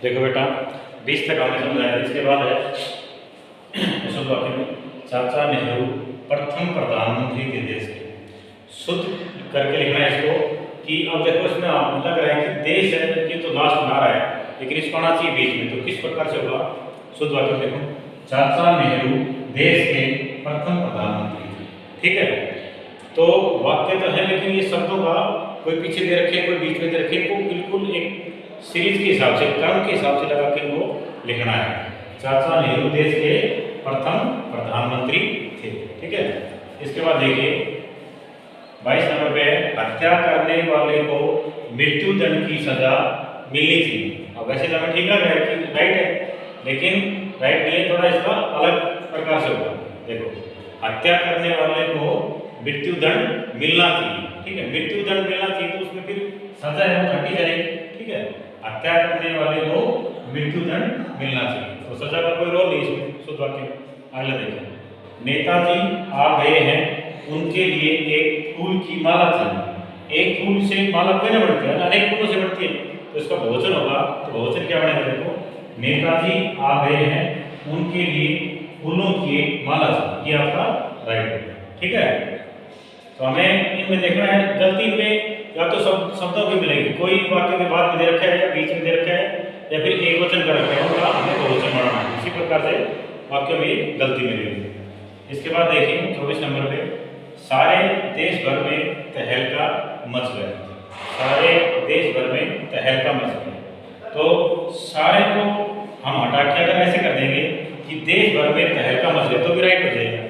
देखो बेटा 20 तक हमने समझाया। इसके बाद है शुद्ध वाक्य में चाचा नेहरू प्रथम प्रधानमंत्री थे देश के। शुद्ध करके लिखना है इसको कि अब देखो इसमें लग रहा है कि देश है ये तो लास्ट में आ रहा है, लेकिन इसको आना चाहिए बीच में। तो किस प्रकार से होगा शुद्ध वाक्य? देखो चाचा नेहरू देश के प्रथम प्रधानमंत्री थे। ठीक है, तो वाक्य तो है लेकिन ये शब्दों का कोई पीछे दे रखे कोई बीच में दे रखे, इनको बिल्कुल एक सीरीज के हिसाब से क्रम के हिसाब से लगा के इनको लिखना है। चाचा नेहरू देश के प्रथम प्रधानमंत्री थे। ठीक है, इसके बाद देखिए 22 नंबर पे हत्या करने वाले को मृत्यु दंड की सजा मिलनी थी। अब वैसे तो हमें ठीक लग रहा है कि राइट है, लेकिन राइट नहीं है, थोड़ा इसका अलग प्रकार से होगा। देखो हत्या करने वाले को मृत्यु दंड मिलना चाहिए। ठीक है, मृत्यु दंड मिलना चाहिए तो उसमें फिर सजा है वो घटी जाएगी। ठीक है, हत्या करने वाले को मृत्यु दंड मिलना चाहिए, तो सजा का कोई रोल नहीं इसमें शुद्ध वाक्य। अगला देखिए नेताजी आ गए हैं, उनके लिए एक फूल की माला चाहिए। एक फूल से माला क्यों नहीं बढ़ती है, अनेक फूलों से बढ़ती है, तो इसका बहुवचन होगा। तो बहुवचन क्या बनेगा? देखो नेताजी आ गए हैं, उनके लिए फूलों की एक माला चाहिए, ये आपका राइट है। ठीक है, तो हमें इनमें देखना है गलती में या तो शब्दों की मिलेगी, कोई वाक्य के बाद में दे रखा है या बीच में दे रखा है या फिर एक वचन का रखा है, उनका हमें बहुवचन बनाना है। इसी प्रकार से वाक्य में गलती मिलेगी। इसके बाद देखिए 24 नंबर पे सारे देश भर में तहलका मच गया। सारे देश भर में तहलका मच गया, तो सारे को हम हटा के अगर ऐसे कर देंगे कि देश भर में तहलका मच गया तो भी राइट हो जाएगा।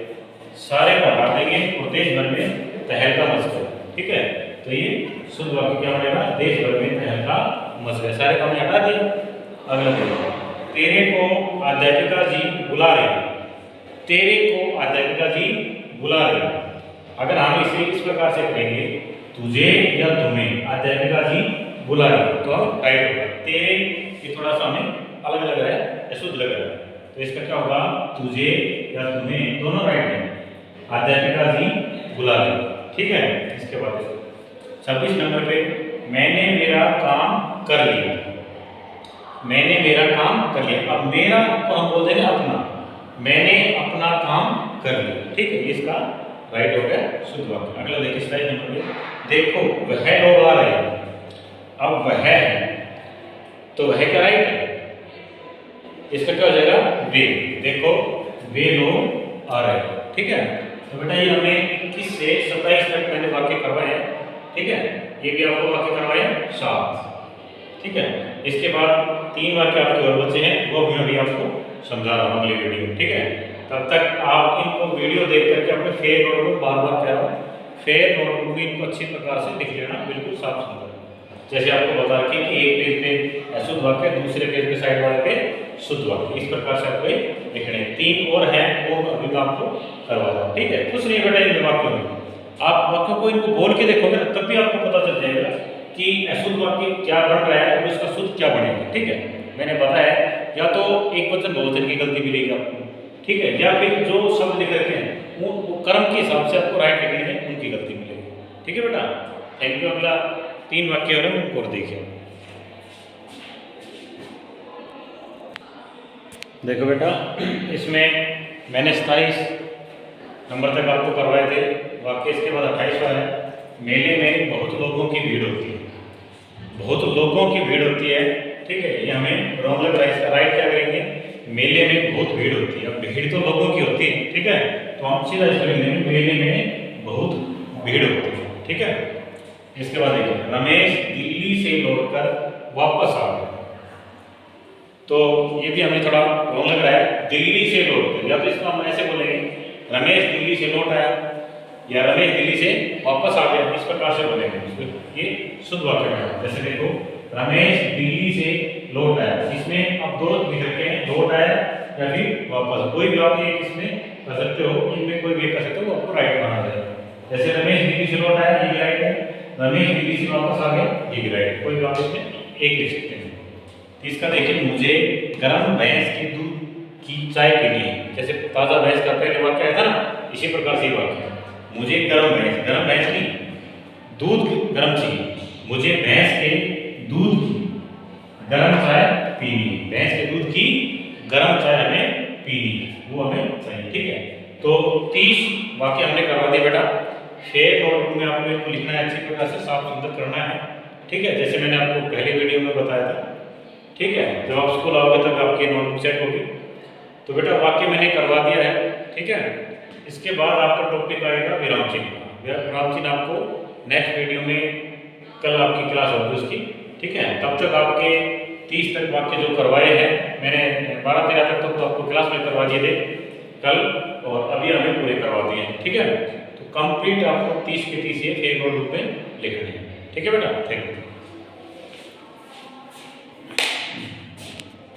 सारे को हटा देंगे और देश भर में तहलका मच गया। ठीक है, तो ये शुद्ध वाक्य क्या बनेगा? देश भर में तहलका मच गया। सारे को हमने हटा दिया। अगला देखो तेरे को अध्यापिका जी बुला रहे। तेरे को अध्यापिका जी बुला रहे, अगर हम इसे इस प्रकार से करेंगे तुझे या तुम्हें अध्यापिका जी बुला रही, तो हम राइट होगा। तेरे ये थोड़ा सा हमें अलग लग रहा है, अशुद्ध लग रहा है, तो इसका क्या होगा? तुझे या तुम्हें, दोनों राइट है। अध्यापिका जी बुला रही। ठीक है, इसके बाद 26 नंबर पे मैंने मेरा काम कर लिया। मैंने मेरा काम कर लिया। अब मेरा को हम बोल देंगे अपना, मैंने अपना काम कर लिया। ठीक है, इसका राइट हो गया शुद्ध वाक्य। अगला देखिए स्लाइड नंबर पे देखो वह लोग आ रहे हैं। अब वह है तो वह क्या राइट है? इसका क्या हो जाएगा? वे। देखो वे लोग आ रहे हैं। ठीक है, तो बेटा ये हमने किससे 27 तक मैंने वाक्य करवाए हैं। ठीक है, ये भी आपको वाक्य करवाए 7। ठीक है, इसके बाद 3 वाक्य आपके और बचे हैं, वो भी अभी आपको समझा रहा हूँ अगली वीडियो में। ठीक है, तब तक आप इनको वीडियो देख करके अपने फेयर नोटबुक बार बार कह रहा हूँ, फेयर नोटबुक में इनको अच्छी प्रकार से लिख लेना, बिल्कुल साफ सुथरा। जैसे आपको बता रखी कि एक पेज पे अशुद्ध वाक्य, दूसरे पेज पे साइड वाले पे शुद्ध वाक्य, इस प्रकार से आपको लिखने हैं। 3 और हैं, वो अभी मैं आपको करवा रहा हूँ। ठीक है, कुछ नहीं बेटा इन वाक्यों में, आप वाक्यों को इनको बोल के देखोगे ना तब भी आपको पता चल जाएगा कि अशुद्ध वाक्य क्या बन रहा है और इसका शुद्ध क्या बनेगा। ठीक है, मैंने बताया या तो एक वचन बहुवचन की गलती मिलेगी आपको। ठीक है, या फिर जो शब्द लिख रखे हैं वो कर्म के हिसाब से आपको राइट लिखने हैं, उनकी गलती मिलेगी। ठीक है बेटा, थैंक यू। अगला 3 वाक्य हो रहे हैं, उनको देखिए। देखो बेटा इसमें मैंने 27 नंबर तक आपको करवाए थे वाक्य। इसके बाद 28वां है मेले में बहुत लोगों की भीड़ होती है। बहुत लोगों की भीड़ होती है। ठीक है, ये हमें रॉन्ग लग रहा है, इसका राइट क्या करेंगे? मेले में बहुत भीड़ होती है। अब भीड़ तो लोगों की होती है। ठीक है, तो हम सीधा इसको लिख देंगे मेले में बहुत भीड़ होती है। ठीक है, इसके बाद देखिए रमेश दिल्ली से लौटकर वापस आ गया। तो ये भी हमें थोड़ा रॉन्ग लग रहा है, दिल्ली से लौटकर, या तो इसको हम ऐसे बोलेंगे रमेश दिल्ली से लौट आया या रमेश दिल्ली से वापस आ गया, इस प्रकार से बोलेंगे। ये शुद्ध वाक्य है। जैसे देखो रमेश दिल्ली से लौट आया, इसमें अब 2 लिख रखे हैं, लौट आया या फिर वापस, कोई भी आप एक इसमें कर सकते हो, इनमें कोई भी कर सकते हो, आपको राइट माना जाएगा। जैसे रमेश दिल्ली से लौट आया, ये राइट है। रमेश दिल्ली से वापस आ गया, ये भी राइट है। कोई भी आप इसमें एक लिख सकते हैं। इसका देखिए मुझे गर्म भैंस के दूध की चाय पीनी है। जैसे ताज़ा भैंस का पहले वाक्य आया था ना, इसी प्रकार से वाक्य मुझे गर्म भैंस नहीं दूध गर्म चाहिए। मुझे भैंस के दूध की गर्म चाय पीनी है, भैंस के दूध की गर्म चाय हमें पीनी है, वो हमें चाहिए। ठीक है, तो 30 वाक्य हमने करवा दिया बेटा। फिर नोटबुक में आपको इनको लिखना है, अच्छी प्रकार से साफ सुंदर करना है। ठीक है, जैसे मैंने आपको पहले वीडियो में बताया था। ठीक है, जब आप स्कूल आओगे तब आपकी नोटबुक सेट होगी। तो बेटा वाक्य मैंने करवा दिया है। ठीक है, इसके बाद आपका टॉपिक आएगा विराम चिन्ह। विराम चिन्ह आपको नेक्स्ट वीडियो में, कल आपकी क्लास होगी उसकी। ठीक है, तब तक आपके 30 तक वाक्य जो करवाए हैं मैंने 12-13 तक तो आपको क्लास में करवा दिए थे कल, और अभी हमें पूरे करवा दिए हैं। ठीक है, तो कंप्लीट आपको 30 के 30 ये फेक नोटबुक में लिखने हैं। ठीक है बेटा, थैंक यू।